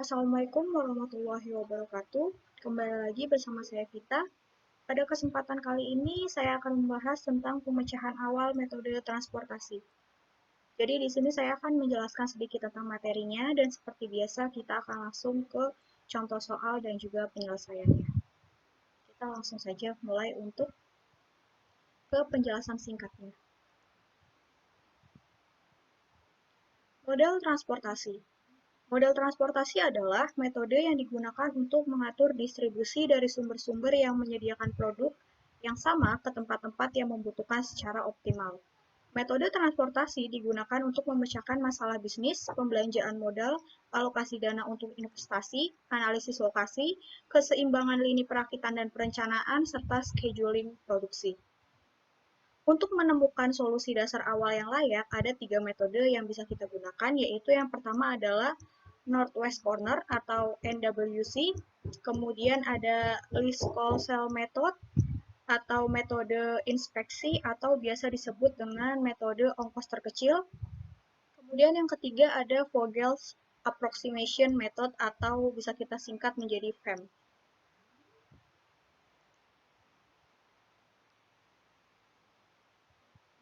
Assalamualaikum warahmatullahi wabarakatuh. Kembali lagi bersama saya Vita. Pada kesempatan kali ini saya akan membahas tentang pemecahan awal metode transportasi. Jadi di sini saya akan menjelaskan sedikit tentang materinya dan seperti biasa kita akan langsung ke contoh soal dan juga penyelesaiannya. Kita langsung saja mulai untuk ke penjelasan singkatnya. Model transportasi. Model transportasi adalah metode yang digunakan untuk mengatur distribusi dari sumber-sumber yang menyediakan produk yang sama ke tempat-tempat yang membutuhkan secara optimal. Metode transportasi digunakan untuk memecahkan masalah bisnis, pembelanjaan modal, alokasi dana untuk investasi, analisis lokasi, keseimbangan lini perakitan dan perencanaan, serta scheduling produksi. Untuk menemukan solusi dasar awal yang layak, ada 3 metode yang bisa kita gunakan, yaitu yang pertama adalah Northwest Corner atau NWC, kemudian ada Least Call Cell Method atau metode inspeksi atau biasa disebut dengan metode ongkos terkecil. Kemudian yang ketiga ada Vogel's Approximation Method atau bisa kita singkat menjadi FAM.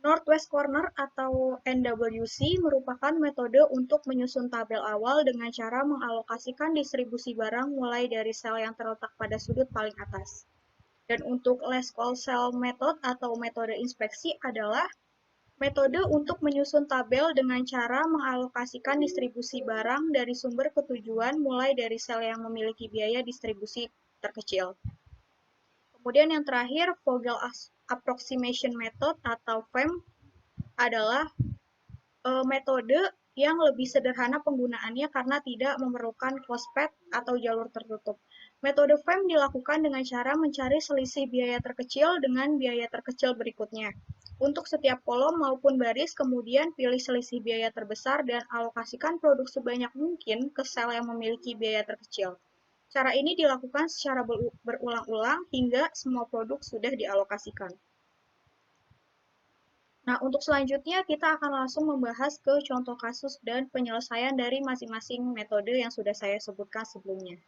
Northwest Corner atau NWC merupakan metode untuk menyusun tabel awal dengan cara mengalokasikan distribusi barang mulai dari sel yang terletak pada sudut paling atas. Dan untuk Last Call Cell Method atau metode inspeksi adalah metode untuk menyusun tabel dengan cara mengalokasikan distribusi barang dari sumber ke tujuan mulai dari sel yang memiliki biaya distribusi terkecil. Kemudian yang terakhir, Vogel Approximation Method atau FAM adalah metode yang lebih sederhana penggunaannya karena tidak memerlukan close path atau jalur tertutup. Metode FAM dilakukan dengan cara mencari selisih biaya terkecil dengan biaya terkecil berikutnya. Untuk setiap kolom maupun baris, kemudian pilih selisih biaya terbesar dan alokasikan produk sebanyak mungkin ke sel yang memiliki biaya terkecil. Cara ini dilakukan secara berulang-ulang hingga semua produk sudah dialokasikan. Nah, untuk selanjutnya kita akan langsung membahas ke contoh kasus dan penyelesaian dari masing-masing metode yang sudah saya sebutkan sebelumnya.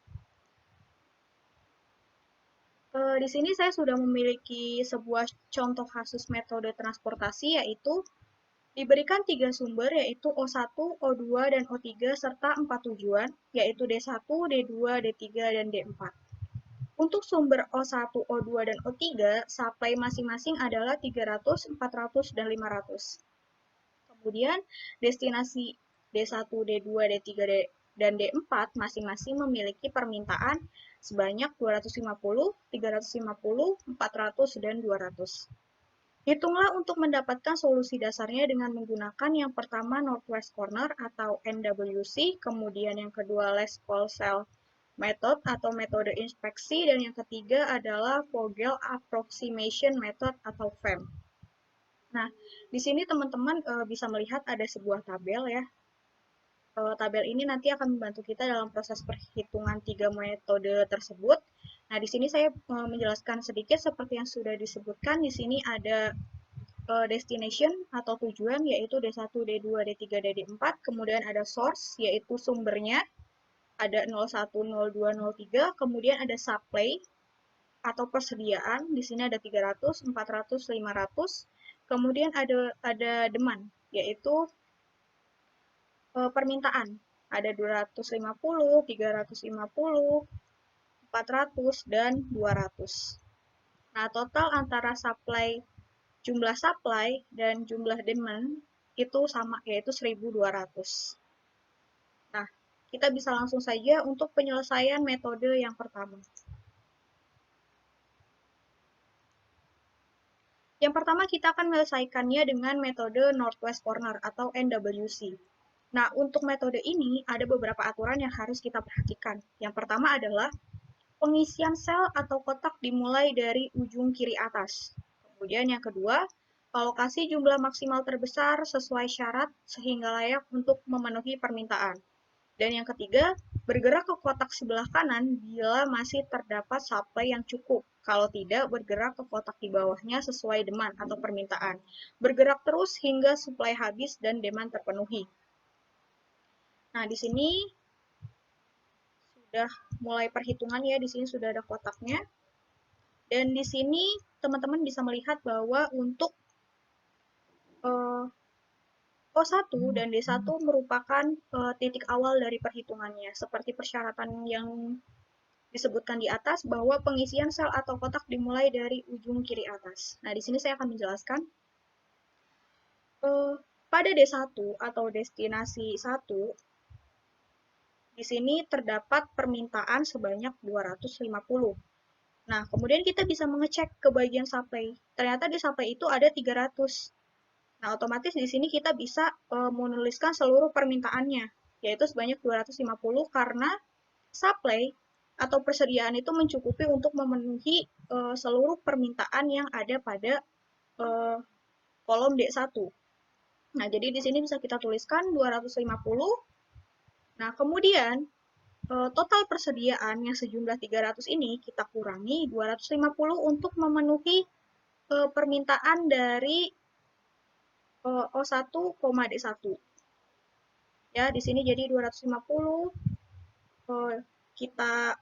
Di sini saya sudah memiliki sebuah contoh kasus metode transportasi, yaitu diberikan 3 sumber, yaitu O1, O2, dan O3, serta 4 tujuan, yaitu D1, D2, D3, dan D4. Untuk sumber O1, O2, dan O3, supply masing-masing adalah 300, 400, dan 500. Kemudian, destinasi D1, D2, D3, dan D4 masing-masing memiliki permintaan sebanyak 250, 350, 400, dan 200. Hitunglah untuk mendapatkan solusi dasarnya dengan menggunakan yang pertama Northwest Corner atau NWC, kemudian yang kedua Last Call Cell Method atau metode inspeksi, dan yang ketiga adalah Vogel Approximation Method atau FAM. Nah, di sini teman-teman bisa melihat ada sebuah tabel ya. Tabel ini nanti akan membantu kita dalam proses perhitungan 3 metode tersebut. Nah, di sini saya menjelaskan sedikit seperti yang sudah disebutkan. Di sini ada destination atau tujuan yaitu D1, D2, D3, D4, kemudian ada source yaitu sumbernya, ada 01, 02, 03, kemudian ada supply atau persediaan, di sini ada 300, 400, 500, kemudian ada demand yaitu permintaan, ada 250, 350, 400, dan 200. Nah, total antara jumlah supply dan jumlah demand itu sama, yaitu 1.200. Nah, kita bisa langsung saja untuk penyelesaian metode yang pertama. Yang pertama kita akan menyelesaikannya dengan metode Northwest Corner atau NWC. Nah, untuk metode ini ada beberapa aturan yang harus kita perhatikan. Yang pertama adalah pengisian sel atau kotak dimulai dari ujung kiri atas. Kemudian yang kedua, alokasi jumlah maksimal terbesar sesuai syarat sehingga layak untuk memenuhi permintaan. Dan yang ketiga, bergerak ke kotak sebelah kanan bila masih terdapat supply yang cukup. Kalau tidak, bergerak ke kotak di bawahnya sesuai demand atau permintaan. Bergerak terus hingga supply habis dan demand terpenuhi. Nah, di sini sudah mulai perhitungan ya, di sini sudah ada kotaknya. Dan di sini teman-teman bisa melihat bahwa untuk O1 dan D1 merupakan titik awal dari perhitungannya, seperti persyaratan yang disebutkan di atas bahwa pengisian sel atau kotak dimulai dari ujung kiri atas. Nah, di sini saya akan menjelaskan. Pada D1 atau destinasi 1, di sini terdapat permintaan sebanyak 250. Nah, kemudian kita bisa mengecek ke bagian supply. Ternyata di supply itu ada 300. Nah, otomatis di sini kita bisa menuliskan seluruh permintaannya, yaitu sebanyak 250 karena supply atau persediaan itu mencukupi untuk memenuhi seluruh permintaan yang ada pada kolom D1. Nah, jadi di sini bisa kita tuliskan 250. Nah, kemudian total persediaan yang sejumlah 300 ini kita kurangi 250 untuk memenuhi permintaan dari O1, D1. Ya, di sini jadi 250 kita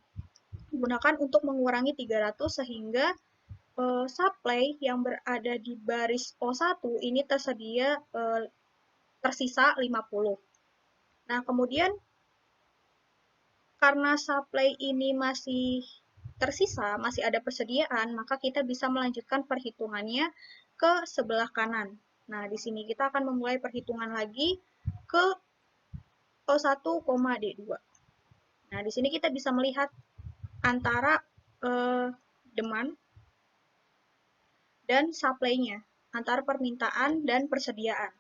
gunakan untuk mengurangi 300 sehingga supply yang berada di baris O1 ini tersisa 50. Nah, kemudian karena supply ini masih tersisa, masih ada persediaan, maka kita bisa melanjutkan perhitungannya ke sebelah kanan. Nah, di sini kita akan memulai perhitungan lagi ke O1, D2. Nah, di sini kita bisa melihat antara demand dan supply-nya, antara permintaan dan persediaan.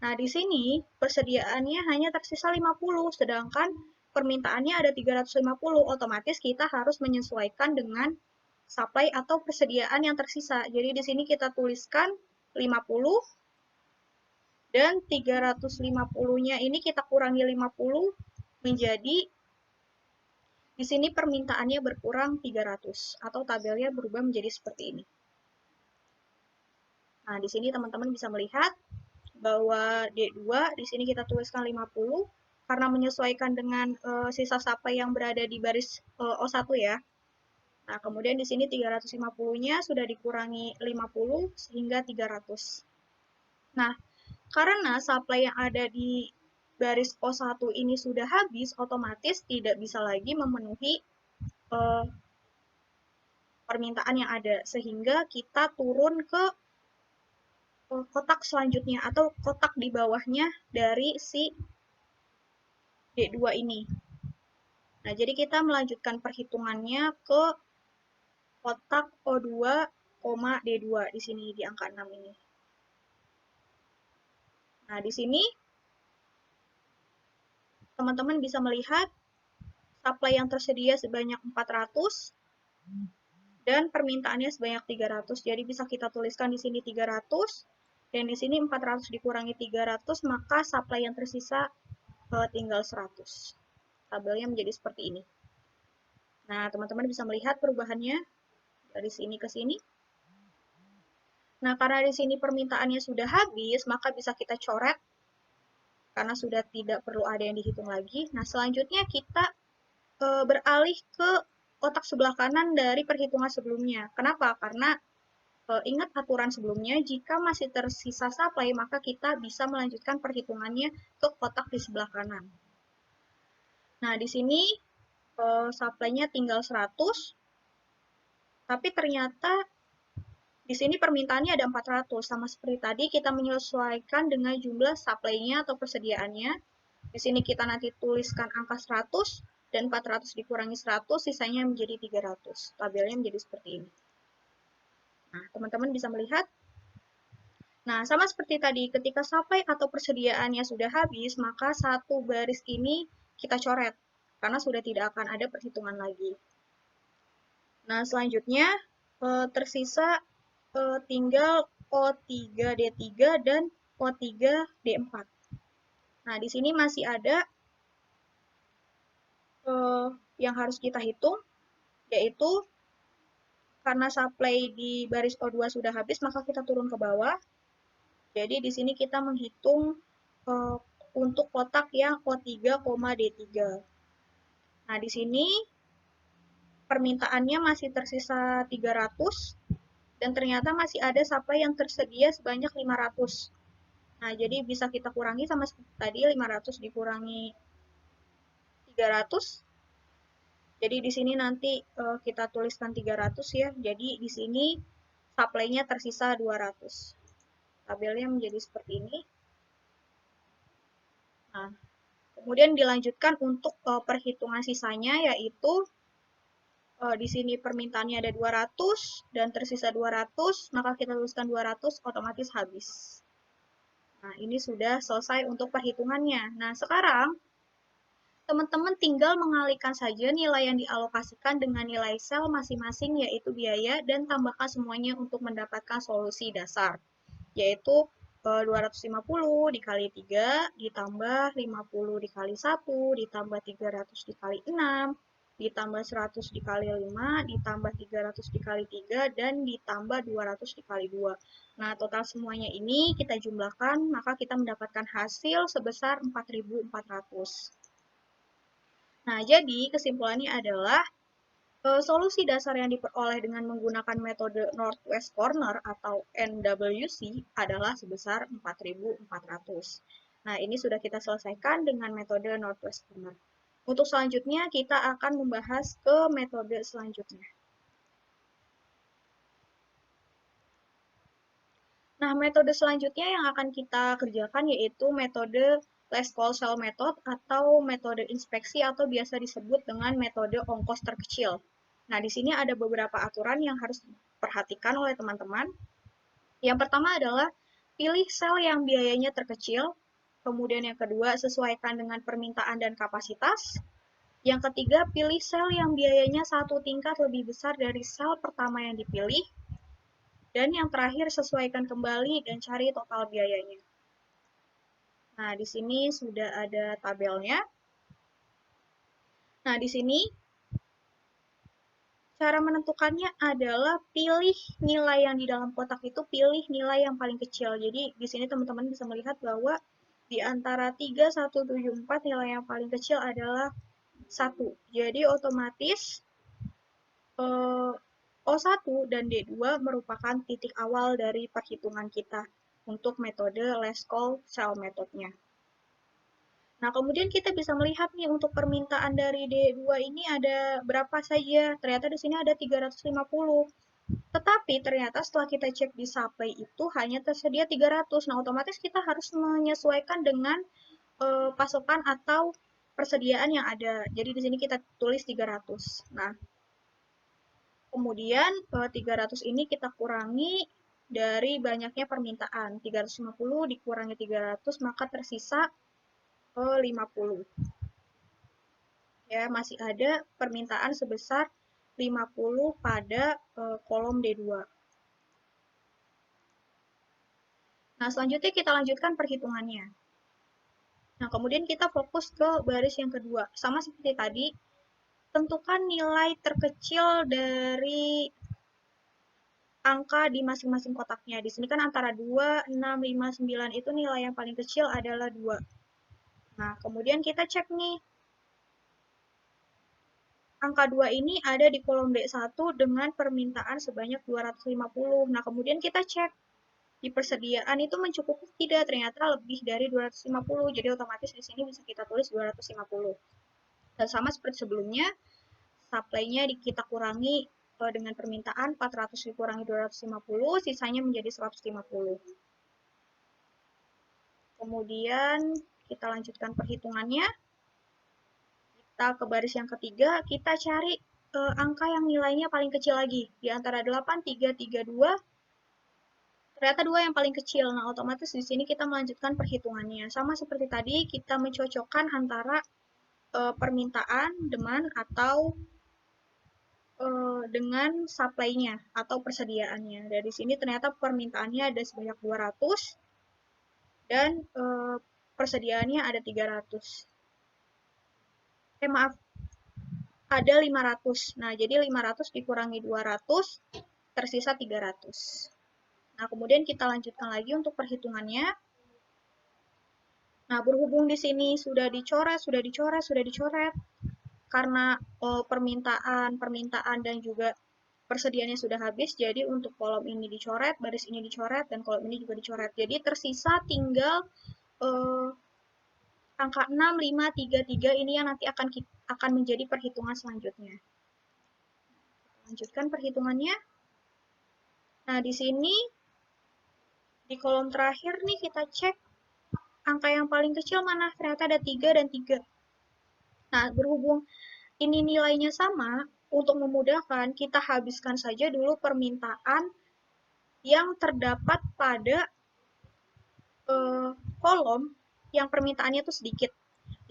Nah, di sini persediaannya hanya tersisa 50, sedangkan permintaannya ada 350, otomatis kita harus menyesuaikan dengan supply atau persediaan yang tersisa. Jadi di sini kita tuliskan 50 dan 350-nya ini kita kurangi 50 menjadi di sini permintaannya berkurang 300 atau tabelnya berubah menjadi seperti ini. Nah, di sini teman-teman bisa melihat bahwa D2 di sini kita tuliskan 50 karena menyesuaikan dengan sisa supply yang berada di baris O1 ya. Nah, kemudian di sini 350-nya sudah dikurangi 50 sehingga 300. Nah, karena supply yang ada di baris O1 ini sudah habis, otomatis tidak bisa lagi memenuhi permintaan yang ada, sehingga kita turun ke kotak selanjutnya atau kotak di bawahnya dari si D2 ini. Nah, jadi kita melanjutkan perhitungannya ke kotak O2, D2 di sini di angka 6 ini. Nah, di sini teman-teman bisa melihat supply yang tersedia sebanyak 400 dan permintaannya sebanyak 300. Jadi bisa kita tuliskan di sini 300 dan di sini 400 dikurangi 300, maka supply yang tersisa tinggal 100. Tabelnya menjadi seperti ini. Nah, teman-teman bisa melihat perubahannya dari sini ke sini. Nah, karena di sini permintaannya sudah habis, maka bisa kita coret karena sudah tidak perlu ada yang dihitung lagi. Nah, selanjutnya kita beralih ke kotak sebelah kanan dari perhitungan sebelumnya. Kenapa? Karena ingat aturan sebelumnya, jika masih tersisa supply, maka kita bisa melanjutkan perhitungannya ke kotak di sebelah kanan. Nah, di sini supply-nya tinggal 100, tapi ternyata di sini permintaannya ada 400. Sama seperti tadi, kita menyesuaikan dengan jumlah supply-nya atau persediaannya. Di sini kita nanti tuliskan angka 100, dan 400 dikurangi 100, sisanya menjadi 300. Tabelnya menjadi seperti ini. Nah, teman-teman bisa melihat. Nah, sama seperti tadi, ketika supply atau persediaannya sudah habis, maka satu baris ini kita coret, karena sudah tidak akan ada perhitungan lagi. Nah, selanjutnya tersisa tinggal O3D3 dan O3D4. Nah, di sini masih ada yang harus kita hitung, yaitu karena supply di baris O2 sudah habis, maka kita turun ke bawah. Jadi di sini kita menghitung untuk kotak yang O3, D3. Nah, di sini permintaannya masih tersisa 300 dan ternyata masih ada supply yang tersedia sebanyak 500. Nah, jadi bisa kita kurangi sama seperti tadi, 500 dikurangi 300. Jadi di sini nanti kita tuliskan 300 ya. Jadi di sini supply-nya tersisa 200. Tabelnya menjadi seperti ini. Nah, kemudian dilanjutkan untuk perhitungan sisanya, yaitu di sini permintaannya ada 200 dan tersisa 200, maka kita tuliskan 200, otomatis habis. Nah, ini sudah selesai untuk perhitungannya. Nah, sekarang teman-teman tinggal mengalihkan saja nilai yang dialokasikan dengan nilai sel masing-masing, yaitu biaya, dan tambahkan semuanya untuk mendapatkan solusi dasar, yaitu 250 dikali 3, ditambah 50 dikali 1, ditambah 300 dikali 6, ditambah 100 dikali 5, ditambah 300 dikali 3, dan ditambah 200 dikali 2. Nah, total semuanya ini kita jumlahkan, maka kita mendapatkan hasil sebesar 4.400. Nah, jadi kesimpulannya adalah solusi dasar yang diperoleh dengan menggunakan metode Northwest Corner atau NWC adalah sebesar 4.400. Nah, ini sudah kita selesaikan dengan metode Northwest Corner. Untuk selanjutnya, kita akan membahas ke metode selanjutnya. Nah, metode selanjutnya yang akan kita kerjakan yaitu metode last call cell method atau metode inspeksi atau biasa disebut dengan metode ongkos terkecil. Nah, di sini ada beberapa aturan yang harus diperhatikan oleh teman-teman. Yang pertama adalah pilih sel yang biayanya terkecil. Kemudian yang kedua, sesuaikan dengan permintaan dan kapasitas. Yang ketiga, pilih sel yang biayanya satu tingkat lebih besar dari sel pertama yang dipilih. Dan yang terakhir, sesuaikan kembali dan cari total biayanya. Nah, di sini sudah ada tabelnya. Nah, di sini cara menentukannya adalah pilih nilai yang di dalam kotak itu, pilih nilai yang paling kecil. Jadi, di sini teman-teman bisa melihat bahwa di antara 3, 1, 7, 4, nilai yang paling kecil adalah 1. Jadi, otomatis O1 dan D2 merupakan titik awal dari perhitungan kita untuk metode last call cell methodnya. Nah, kemudian kita bisa melihat nih untuk permintaan dari D2 ini ada berapa saja. Ternyata di sini ada 350. Tetapi ternyata setelah kita cek di supply itu hanya tersedia 300. Nah, otomatis kita harus menyesuaikan dengan pasokan atau persediaan yang ada. Jadi di sini kita tulis 300. Nah, kemudian 300 ini kita kurangi dari banyaknya permintaan. 350 dikurangi 300 maka tersisa 50. Ya, masih ada permintaan sebesar 50 pada kolom D2. Nah, selanjutnya kita lanjutkan perhitungannya. Nah, kemudian kita fokus ke baris yang kedua. Sama seperti tadi, tentukan nilai terkecil dari angka di masing-masing kotaknya. Di sini kan antara 2, 6, 5, 9 itu nilai yang paling kecil adalah 2. Nah, kemudian kita cek nih. Angka 2 ini ada di kolom D1 dengan permintaan sebanyak 250. Nah, kemudian kita cek di persediaan itu mencukupi tidak, ternyata lebih dari 250. Jadi otomatis di sini bisa kita tulis 250. Dan sama seperti sebelumnya, supply-nya kita kurangi dengan permintaan 400 dikurangi 250, sisanya menjadi 150. Kemudian kita lanjutkan perhitungannya. Kita ke baris yang ketiga, kita cari angka yang nilainya paling kecil lagi. Di antara 8, 3, 3, 2, ternyata 2 yang paling kecil. Nah, otomatis di sini kita melanjutkan perhitungannya. Sama seperti tadi, kita mencocokkan antara permintaan, demand, atau dengan supply-nya atau persediaannya. Dari sini ternyata permintaannya ada sebanyak 200 dan persediaannya ada 300. Maaf, ada 500. Nah, jadi 500 dikurangi 200 tersisa 300. Nah, kemudian kita lanjutkan lagi untuk perhitungannya. Nah, berhubung di sini sudah dicoret, karena permintaan dan juga persediaannya sudah habis, jadi untuk kolom ini dicoret, baris ini dicoret, dan kolom ini juga dicoret. Jadi tersisa tinggal eh, angka 6, 5, 3, 3 ini yang nanti akan menjadi perhitungan selanjutnya. Lanjutkan perhitungannya. Nah, di sini di kolom terakhir nih kita cek angka yang paling kecil mana? Ternyata ada 3 dan 3. Nah, berhubung ini nilainya sama, untuk memudahkan kita habiskan saja dulu permintaan yang terdapat pada kolom yang permintaannya itu sedikit.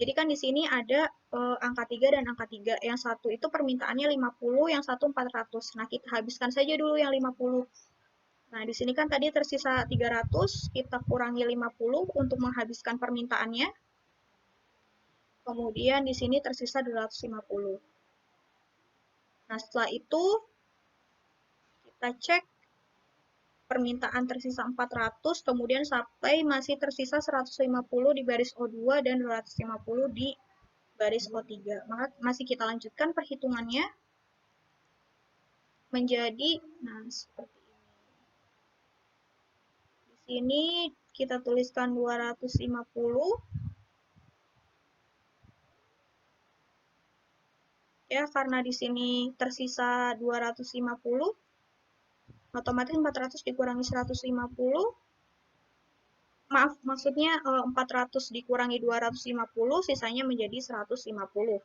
Jadi kan di sini ada angka 3 dan angka 3. Yang satu itu permintaannya 50, yang satu 400. Nah, kita habiskan saja dulu yang 50. Nah, di sini kan tadi tersisa 300, kita kurangi 50 untuk menghabiskan permintaannya. Kemudian di sini tersisa 250. Nah, setelah itu kita cek permintaan tersisa 400, kemudian sampai masih tersisa 150 di baris O2 dan 250 di baris O3. Maka masih kita lanjutkan perhitungannya menjadi, nah seperti ini. Di sini kita tuliskan 250, ya karena di sini tersisa 250, otomatis 400 dikurangi 150, maaf, maksudnya 400 dikurangi 250, sisanya menjadi 150.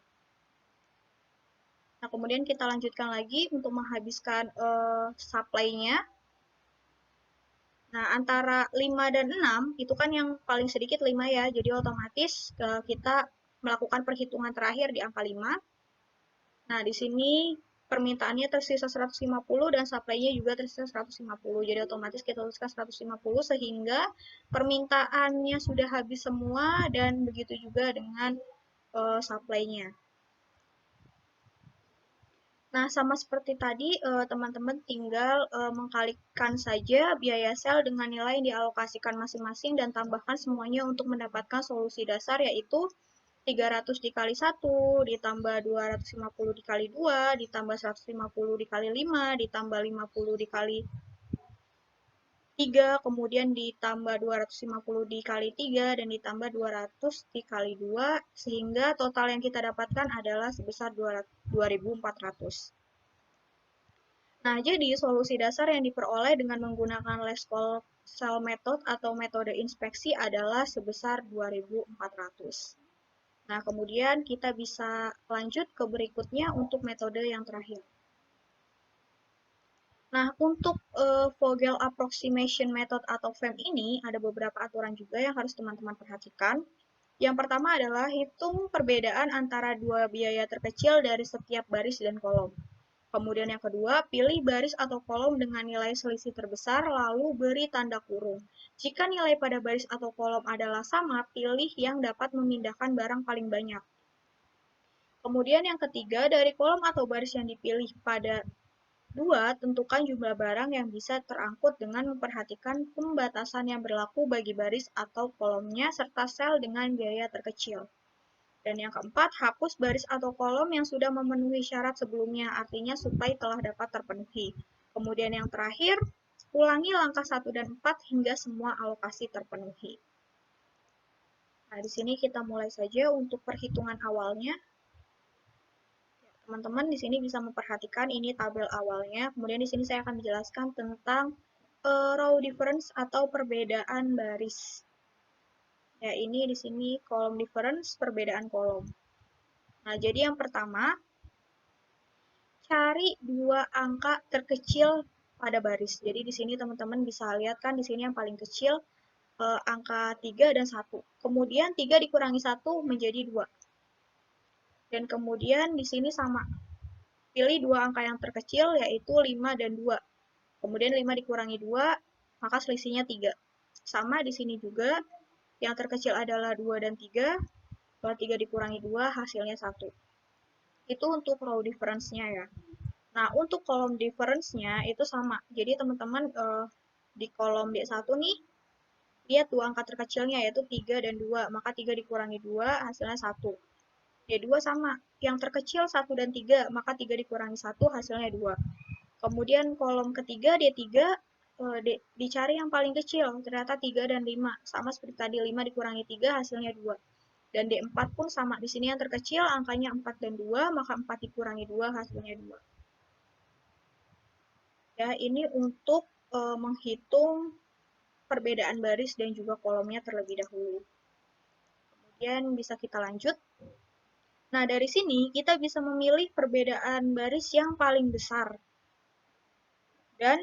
Nah, kemudian kita lanjutkan lagi untuk menghabiskan supply-nya. Nah, antara 5 dan 6, itu kan yang paling sedikit 5 ya, jadi otomatis kita melakukan perhitungan terakhir di angka 5. Nah, di sini permintaannya tersisa 150 dan supply-nya juga tersisa 150. Jadi otomatis kita tuliskan 150 sehingga permintaannya sudah habis semua dan begitu juga dengan supply-nya. Nah, sama seperti tadi, teman-teman tinggal mengkalikan saja biaya sel dengan nilai yang dialokasikan masing-masing dan tambahkan semuanya untuk mendapatkan solusi dasar, yaitu 300 dikali 1, ditambah 250 dikali 2, ditambah 150 dikali 5, ditambah 50 dikali 3, kemudian ditambah 250 dikali 3, dan ditambah 200 dikali 2, sehingga total yang kita dapatkan adalah sebesar 2400. Nah, jadi solusi dasar yang diperoleh dengan menggunakan Leskol Cell Method atau metode inspeksi adalah sebesar 2400. Nah, kemudian kita bisa lanjut ke berikutnya untuk metode yang terakhir. Nah, untuk Vogel Approximation Method atau VAM ini ada beberapa aturan juga yang harus teman-teman perhatikan. Yang pertama adalah hitung perbedaan antara dua biaya terkecil dari setiap baris dan kolom. Kemudian yang kedua, pilih baris atau kolom dengan nilai selisih terbesar, lalu beri tanda kurung. Jika nilai pada baris atau kolom adalah sama, pilih yang dapat memindahkan barang paling banyak. Kemudian yang ketiga, dari kolom atau baris yang dipilih pada 2, tentukan jumlah barang yang bisa terangkut dengan memperhatikan pembatasan yang berlaku bagi baris atau kolomnya serta sel dengan biaya terkecil. Dan yang keempat, hapus baris atau kolom yang sudah memenuhi syarat sebelumnya, artinya supply telah dapat terpenuhi. Kemudian yang terakhir, ulangi langkah 1 dan 4 hingga semua alokasi terpenuhi. Nah, di sini kita mulai saja untuk perhitungan awalnya. Teman-teman di sini bisa memperhatikan ini tabel awalnya. Kemudian di sini saya akan menjelaskan tentang row difference atau perbedaan baris. Ya, ini di sini column difference, perbedaan kolom. Nah, jadi yang pertama, cari dua angka terkecil pada baris. Jadi di sini teman-teman bisa lihat kan di sini yang paling kecil angka 3 dan 1. Kemudian 3 dikurangi 1 menjadi 2. Dan kemudian di sini sama. Pilih dua angka yang terkecil yaitu 5 dan 2. Kemudian 5 dikurangi 2, maka selisihnya 3. Sama di sini juga, yang terkecil adalah 2 dan 3. Kalau 3 dikurangi 2, hasilnya 1. Itu untuk row difference-nya ya. Nah, untuk kolom difference-nya itu sama. Jadi teman-teman di kolom D1 nih, lihat dua angka terkecilnya yaitu 3 dan 2. Maka 3 dikurangi 2, hasilnya 1. D2 sama, yang terkecil 1 dan 3, maka 3 dikurangi 1 hasilnya 2. Kemudian kolom ketiga D3, dicari yang paling kecil, ternyata 3 dan 5, sama seperti tadi 5 dikurangi 3 hasilnya 2. Dan D4 pun sama, di sini yang terkecil angkanya 4 dan 2, maka 4 dikurangi 2 hasilnya 2. Ya, ini untuk menghitung perbedaan baris dan juga kolomnya terlebih dahulu. Kemudian bisa kita lanjut. Nah, dari sini kita bisa memilih perbedaan baris yang paling besar dan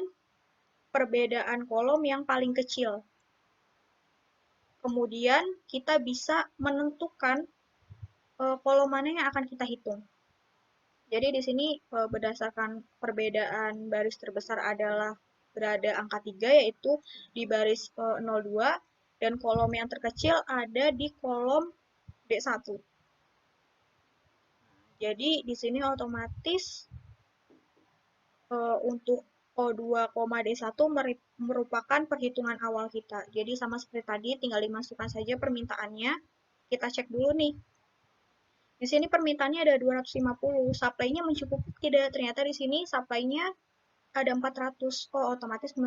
perbedaan kolom yang paling kecil. Kemudian kita bisa menentukan kolom mana yang akan kita hitung. Jadi di sini berdasarkan perbedaan baris terbesar adalah berada angka 3, yaitu di baris 02, dan kolom yang terkecil ada di kolom D1. Jadi di sini otomatis untuk O2, D1 merupakan perhitungan awal kita. Jadi sama seperti tadi, tinggal dimasukkan saja permintaannya. Kita cek dulu nih. Di sini permintaannya ada 250. Supply-nya mencukupi tidak? Ternyata di sini supply-nya ada 400. Oh, otomatis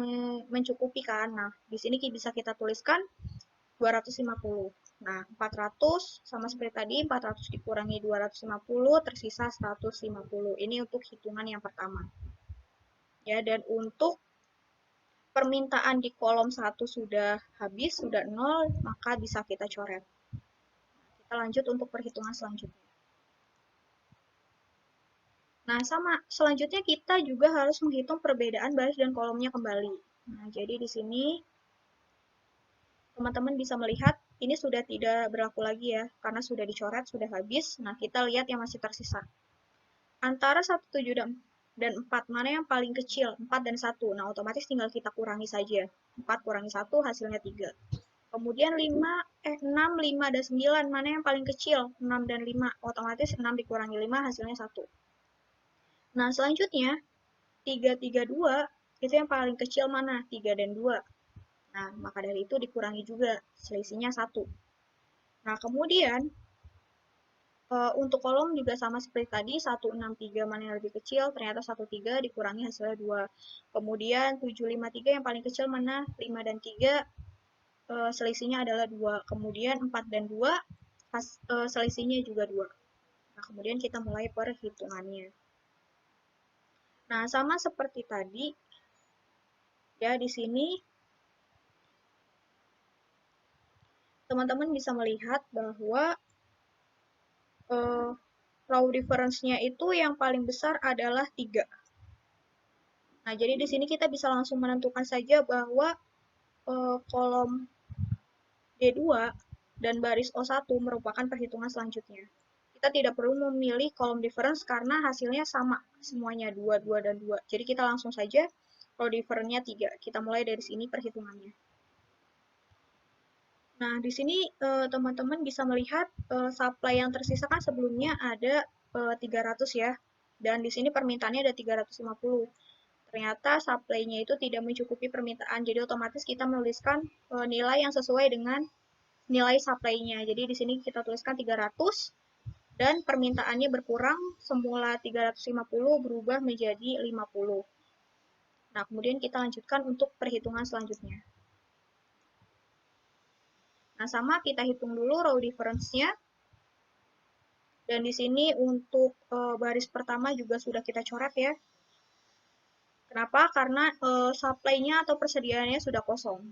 mencukupi kan? Nah, di sini bisa kita tuliskan 250. Nah, 400 sama seperti tadi, 400 dikurangi 250, tersisa 150. Ini untuk hitungan yang pertama. Ya, dan untuk permintaan di kolom 1 sudah habis, sudah 0, maka bisa kita coret. Kita lanjut untuk perhitungan selanjutnya. Nah, sama selanjutnya kita juga harus menghitung perbedaan baris dan kolomnya kembali. Nah, jadi di sini teman-teman bisa melihat ini sudah tidak berlaku lagi ya, karena sudah dicoret, sudah habis. Nah, kita lihat yang masih tersisa. Antara 1, 7, dan 4, mana yang paling kecil? 4 dan 1. Nah, otomatis tinggal kita kurangi saja. 4 kurangi 1 hasilnya 3. Kemudian 6, 5, dan 9, mana yang paling kecil? 6 dan 5. Otomatis 6 dikurangi 5 hasilnya 1. Nah, selanjutnya 3, 3, 2, itu yang paling kecil mana? 3 dan 2. Nah, maka dari itu dikurangi juga, selisihnya 1. Nah, kemudian untuk kolom juga sama seperti tadi, 1, 6, 3 mana yang lebih kecil, ternyata 1, 3 dikurangi hasilnya 2. Kemudian 7, 5, 3 yang paling kecil mana? 5 dan 3, selisihnya adalah 2. Kemudian 4 dan 2, selisihnya juga 2. Nah, kemudian kita mulai perhitungannya. Nah, sama seperti tadi, ya di sini teman-teman bisa melihat bahwa row difference-nya itu yang paling besar adalah 3. Nah, jadi di sini kita bisa langsung menentukan saja bahwa kolom D2 dan baris O1 merupakan perhitungan selanjutnya. Kita tidak perlu memilih kolom difference karena hasilnya sama semuanya, 2, 2, dan 2. Jadi kita langsung saja row difference-nya 3. Kita mulai dari sini perhitungannya. Nah, di sini teman-teman bisa melihat supply yang tersisa kan sebelumnya ada 300 ya. Dan di sini permintaannya ada 350. Ternyata supply-nya itu tidak mencukupi permintaan. Jadi otomatis kita menuliskan nilai yang sesuai dengan nilai supply-nya. Jadi di sini kita tuliskan 300 dan permintaannya berkurang, semula 350 berubah menjadi 50. Nah, kemudian kita lanjutkan untuk perhitungan selanjutnya. Nah, sama kita hitung dulu row difference-nya. Dan di sini untuk baris pertama juga sudah kita coret ya. Kenapa? Karena supply-nya atau persediaannya sudah kosong.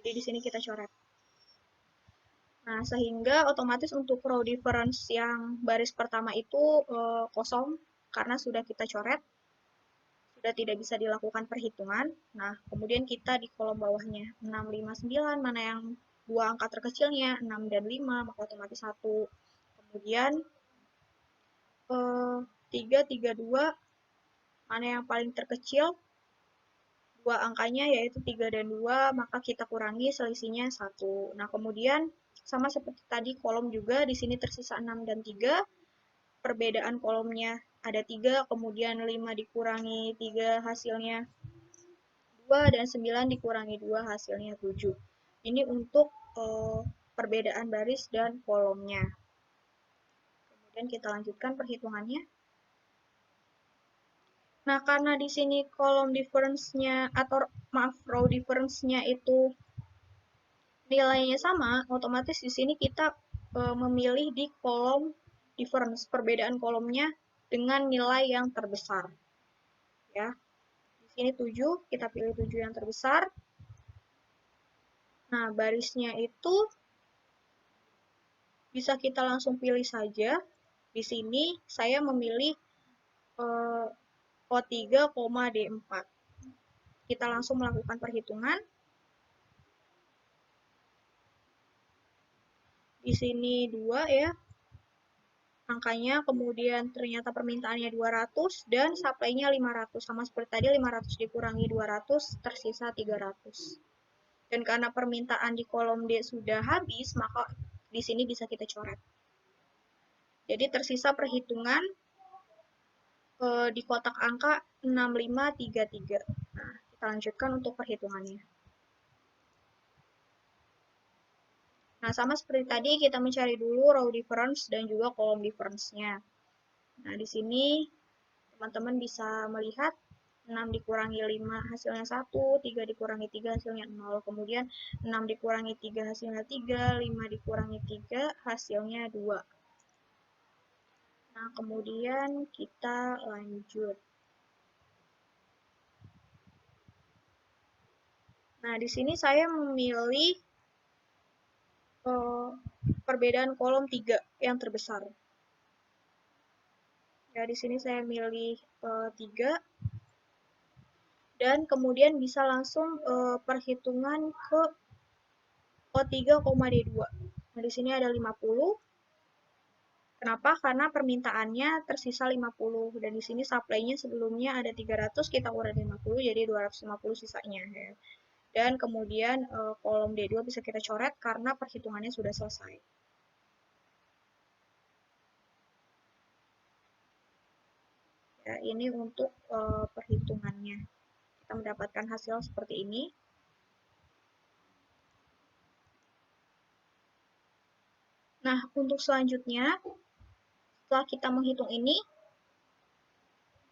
Jadi di sini kita coret. Nah, sehingga otomatis untuk row difference yang baris pertama itu kosong karena sudah kita coret. Sudah tidak bisa dilakukan perhitungan. Nah, kemudian kita di kolom bawahnya 6, 5, 9, mana yang dua angka terkecilnya, 6 dan 5, maka otomatis 1. Kemudian 3, 3, 2, mana yang paling terkecil, dua angkanya yaitu 3 dan 2, maka kita kurangi selisihnya 1. Nah, kemudian sama seperti tadi kolom juga, di sini tersisa 6 dan 3, perbedaan kolomnya ada 3, kemudian 5 dikurangi 3 hasilnya 2, dan 9 dikurangi 2 hasilnya 7. Ini untuk perbedaan baris dan kolomnya. Kemudian kita lanjutkan perhitungannya. Nah, karena di sini kolom difference-nya atau maaf, row difference-nya itu nilainya sama, otomatis di sini kita memilih di kolom difference, perbedaan kolomnya dengan nilai yang terbesar. Ya. Di sini 7, kita pilih 7 yang terbesar. Nah, barisnya itu bisa kita langsung pilih saja. Di sini saya memilih O3, D4. Kita langsung melakukan perhitungan. Di sini 2 ya, angkanya, kemudian ternyata permintaannya 200 dan supply-nya 500. Sama seperti tadi, 500 dikurangi 200, tersisa 300. Dan karena permintaan di kolom D sudah habis, maka di sini bisa kita coret. Jadi tersisa perhitungan di kotak angka 6533. Nah, kita lanjutkan untuk perhitungannya. Nah, sama seperti tadi, kita mencari dulu row difference dan juga column difference-nya. Nah, di sini teman-teman bisa melihat 6 dikurangi 5 hasilnya 1, 3 dikurangi 3 hasilnya 0, kemudian 6 dikurangi 3 hasilnya 3, 5 dikurangi 3 hasilnya 2. Nah, kemudian kita lanjut. Nah, di sini saya memilih perbedaan kolom 3 yang terbesar. Ya, di sini saya milih 3 dan kemudian bisa langsung perhitungan ke O3, D2. Nah, di sini ada 50. Kenapa? Karena permintaannya tersisa 50 dan di sini supply-nya sebelumnya ada 300, kita kurangi 50 jadi 250 sisanya ya. Dan kemudian kolom D2 bisa kita coret karena perhitungannya sudah selesai. Ya, ini untuk perhitungannya. Kita mendapatkan hasil seperti ini. Nah, untuk selanjutnya, setelah kita menghitung ini,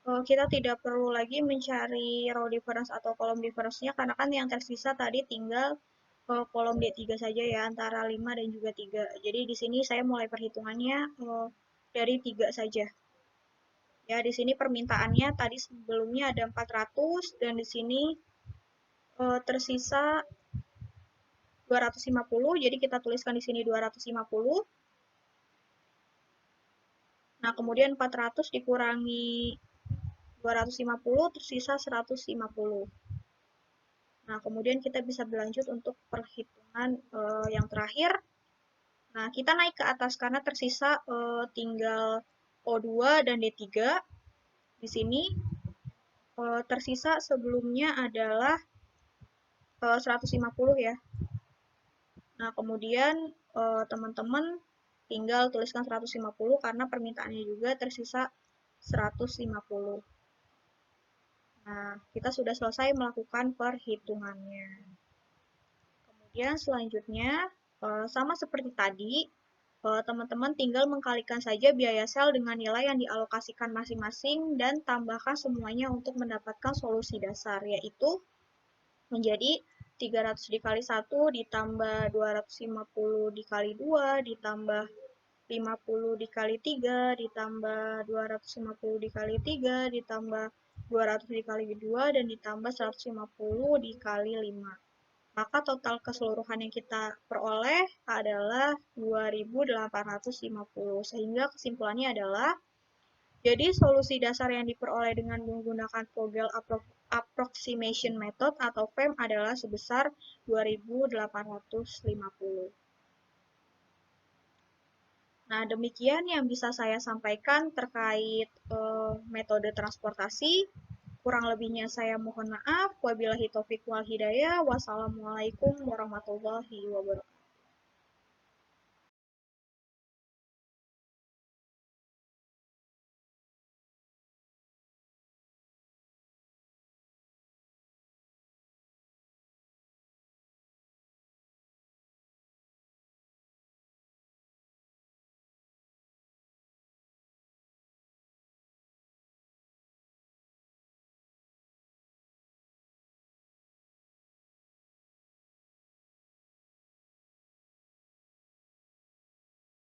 kita tidak perlu lagi mencari row difference atau kolom difference-nya, karena kan yang tersisa tadi tinggal kolom D3 saja ya, antara 5 dan juga 3. Jadi di sini saya mulai perhitungannya dari 3 saja. Ya, di sini permintaannya tadi sebelumnya ada 400 dan di sini tersisa 250, jadi kita tuliskan di sini 250. Nah, kemudian 400 dikurangi 250, tersisa 150. Nah, kemudian kita bisa berlanjut untuk perhitungan yang terakhir. Nah, kita naik ke atas karena tersisa tinggal O2 dan D3. Di sini tersisa sebelumnya adalah 150 ya. Nah, kemudian teman-teman tinggal tuliskan 150 karena permintaannya juga tersisa 150. Nah, kita sudah selesai melakukan perhitungannya. Kemudian selanjutnya, sama seperti tadi, teman-teman tinggal mengkalikan saja biaya sel dengan nilai yang dialokasikan masing-masing dan tambahkan semuanya untuk mendapatkan solusi dasar, yaitu menjadi 300 dikali 1 ditambah 250 dikali 2 ditambah 50 dikali 3 ditambah 250 dikali 3 ditambah 200 dikali 2 dan ditambah 150 dikali 5. Maka total keseluruhan yang kita peroleh adalah 2850. Sehingga kesimpulannya adalah, jadi solusi dasar yang diperoleh dengan menggunakan Vogel Approximation Method atau VAM adalah sebesar 2850. Nah, demikian yang bisa saya sampaikan terkait metode transportasi. Kurang lebihnya saya mohon maaf. Wabillahi taufiq wal hidayah. Wassalamualaikum warahmatullahi wabarakatuh.